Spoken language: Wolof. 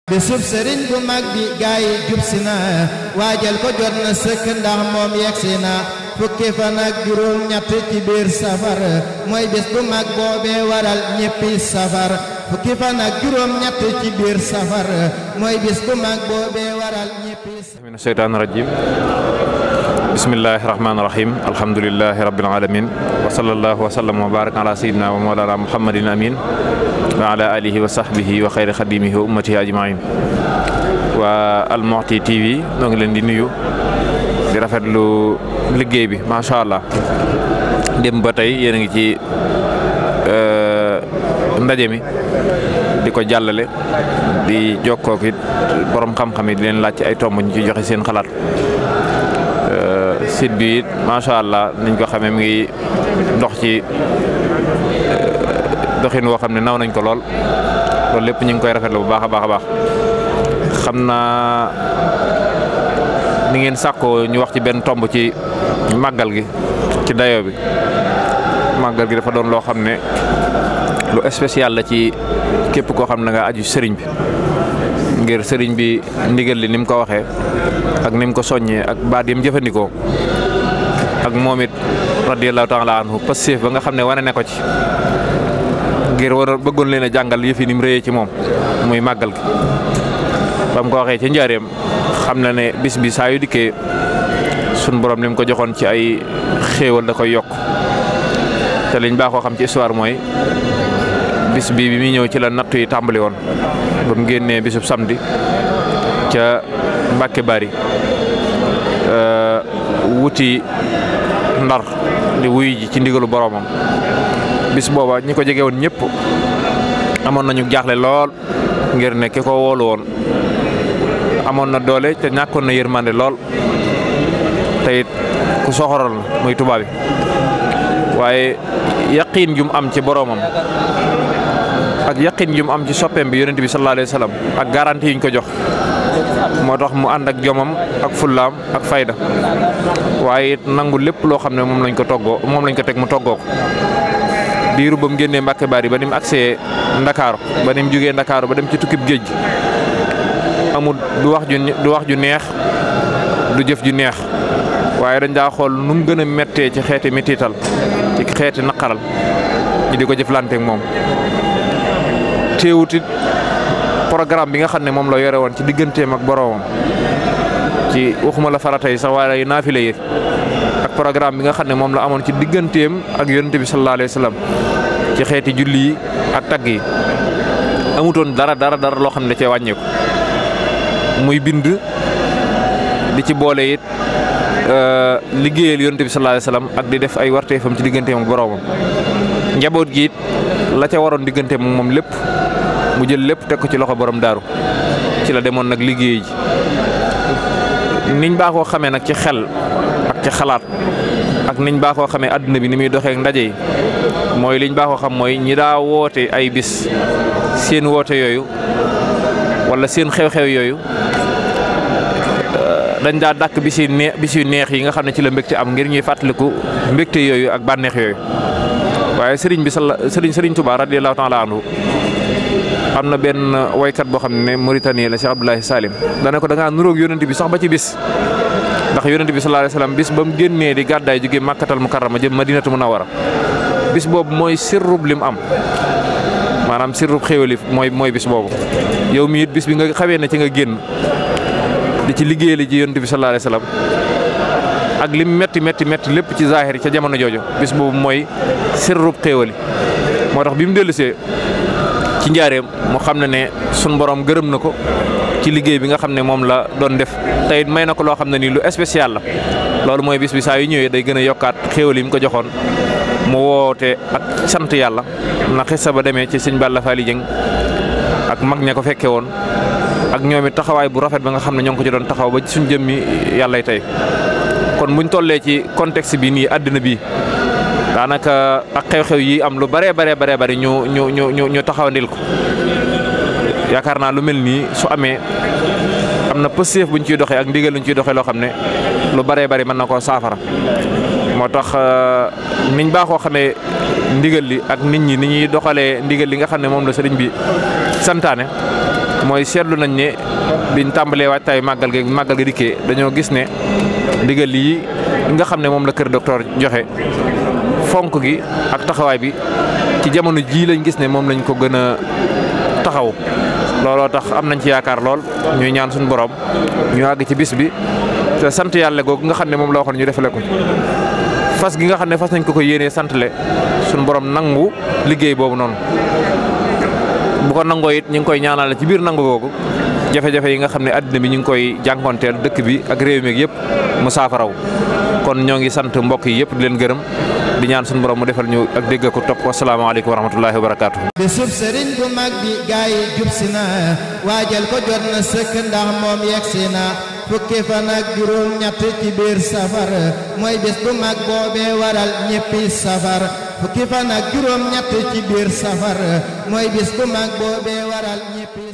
bisub sëriñ bu mag bi gaay yi jub si na waajal ko jot na sëkk ndax moom yegsi na fukki fan ak juróom ñett ci biir safar mooy bis bu mag boobee waral ñéppi safar fukki fan ak juróom ñett ci biir safar mooy bis bu mag boobee waral ñéppi safar. mina shaytaani rajim bismillahi rahmaani rahim alhamdulillahi rabbil alamin wa sallallahu wa sallam wa baraka ala sayyidina wa mawlana muhammadin amin wa ala alihi wa sahbihi wa xayri xadimihi wa ummatihi ajmain waa Al Mouhty TV noo ngi leen di nuyu di rafetlu liggéey bi macha allah dem ba tey yéen a ngi ci ndaje mi di ko jàllale di jokkoo ak borom xam-xam yi di leen laaj ci ay tomb ñu ci joxe seen xalaat site bi it macha allah niñ ko xamee mi ngi dox ci doxin woo xam ne naw nañ ko lool loolu lépp ñu ngi koy rafetlu bu baax a baax a baax xam naa ni ngeen sàkkoo ñu wax ci benn tomb ci màggal gi ci dayoo bi màggal gi dafa doon loo xam ne lu spécial la ci képp koo xam ne nga aju sëriñ bi ngir sëriñ bi ndigal li ni mu ko waxee ak ni mu ko soññee ak baat yi mu jëfandikoo ak moom it radiyallahu taala anhu passif ba nga xam ne wane ne ko ci ngir war bëggoon leen a jàngal yëf yi ni mu rëyee ci moom muy màggal gi ba mu ko waxee ci njaareem xam na ne bis bi saa yu dikkee sun borom li mu ko joxoon ci ay xéewal da koy yokk te liñ baaxoo xam ci histoire mooy bis bi muy ñëw ci la nattu yi tàmbali woon ba mu génnee bisub samedi ca Mbàkke Bari wuti Ndar di wuy ji ci ndigalu boromam bis booba ñi ko jege woon ñëpp amoon nañu jaaxle lool ngir ne ki ko woolu woon amoon na doole te ñàkkoon na yërmande lool te it ku soxoral na muy tubaab bi waaye yaqiin jum am ci boromam ak yaqiin jum am ci soppeem bi yonent bi sallallahu alayhi wa sallam ak garantie yuñ ko jox moo tax mu ànd ak jomam ak fullaam ak fayda waaye it nangu lépp loo xam ne moom lañ ko teg mu toggoo ko diiru ba mu génnee Mbàkke Bari ba ni mu agsee Ndakaaru ba ni mu jógee Ndakaaru ba dem ci tukkib géej gi amul du wax ju neex du jëf ju neex waaye dañ daa xool nu mu gën a méttee ci xeeti mettital ci xeeti naqaral ñu di ko jëflanteek moom teewutit programme bi nga xam ne moom la yore woon ci digganteem ak boroomam ci waxuma la farata yi sax waaye naafile yi ak programme bi nga xam ne moom la amoon ci digganteem ak yonent bi sallallahu alayhi wa sallam ci xeeti julli yi ak tagg yi amutoon dara loo xam ne da cee wàññeeku muy bind di ci boole it liggéeyal yonent bi sallallahu alayhi wa sallam ak di def ay warteefam ci digganteem ak boroomam njaboot gi it la ca waroon digganteem moom lépp mu jël lépp teg ko ci loxo borom daaru ci la demoon nag liggéey ji niñ baaxoo xamee nag ci xel ak ci xalaat ak niñ baaxoo xamee àdduna bi ni muy doxee ak ndaje yi mooy liñ baaxoo xam mooy ñi daa woote ay bis seen woote yooyu wala seen xew-xew yooyu dañ daa dàkk bis yu neex yi nga xam ne ci la mbégte am ngir ñuy fàttaliku mbégte yooyu ak bànneex yooyu waaye sëriñ Tuubaa radiyallahu taala anhu am na benn waykat boo xam ne Mauritanie la Cheikh Abdoulaye Salim dana ko da ngaa nuróog yonent bi sax ba ci bis ndax yonent bi sallallahu alayhi wasallam bis ba mu génnee di gàddaay jóge Makkatal Mukarrama jëm Madinatu Munawwara bis boobu mooy sirrub lim am maanaam sirrub xéwali mooy bis boobu yow mi it bis bi nga xawee na ci nga génn di ci liggéeyal ji yonent bi sallallahu alayhi wasallam ak lim metti lépp ci zahir ca jamono jooju bis boobu mooy sirrub xéwali moo tax bi mu dellusee ci njaareem mu xam ne sun borom gërëm na ko ci liggéey bi nga xam ne moom la doon def tey may na ko loo xam ne nii lu spécial la loolu mooy bis bi saa yu ñëwee day gën a yokkaat xéewal yi mu ko joxoon mu woote ak sant yàlla na xissa ba demee ci sëñ Balla Fally Dieng ak mag ña ko fekke woon ak ñoom it taxawaay bu rafet ba nga xam ne ñoo ngi ko ci doon taxaw ba suñ jëmmi yàllay tey kon buñ tollee ci contexte bi nii àddina bi daanaka ak xew-xew yi am lu bare ñu taxawandil ko yaakaar naa lu mel nii su amee am na pëseef buñ ciy doxee ak ndigal luñ ciy doxee loo xam ne lu bare mën na koo saafara moo tax niñ baaxoo xamee ndigal li ak nit ñi ni ñuy doxalee ndigal li nga xam ne moom la sëriñ bi santaane mooy seetlu nañ ne biñ tàmbalee waajtaayu màggal ga dikkee dañoo gis ne ndigal yi nga xam ne moom la kër docteur joxe fonk gi ak taxawaay bi ci jamono jii lañ gis ne moom lañ ko gën a taxaw looloo tax am nañ ci yaakaar lool ñuy ñaan suñu borom ñu àgg ci bis bi te sant yàlla googu nga xam ne moom la waxoon ñu defale ko fas gi nga xam ne fas nañ ko yéenee santle suñu borom nangu liggéey boobu noonu bu ko nangoo it ñu ngi koy ñaanal ci biir nangu googu jafe-jafe yi nga xam ne àddina bi ñu ngi koy jànkonteel dëkk bi ak réew mi yëpp mu saafaraw kon ñoo ngi sant mbokk yi yëpp di leen gërëm di ñaan suñu borom mu defal ñu ak dégg ko topp wasalaamaaleykum wa rahmatullahi wa barakaatu. bisub sëriñ bu mag bi gaay yi jub si na waajal ko jot na sëkk ndax moom yegsi na fukki fan ak juróom ñett ci biir safar mooy bis bu mag boobee waral ñéppi safar fukki fan ak juróom ñett ci biir safar mooy bis bu mag boobee waral ñéppi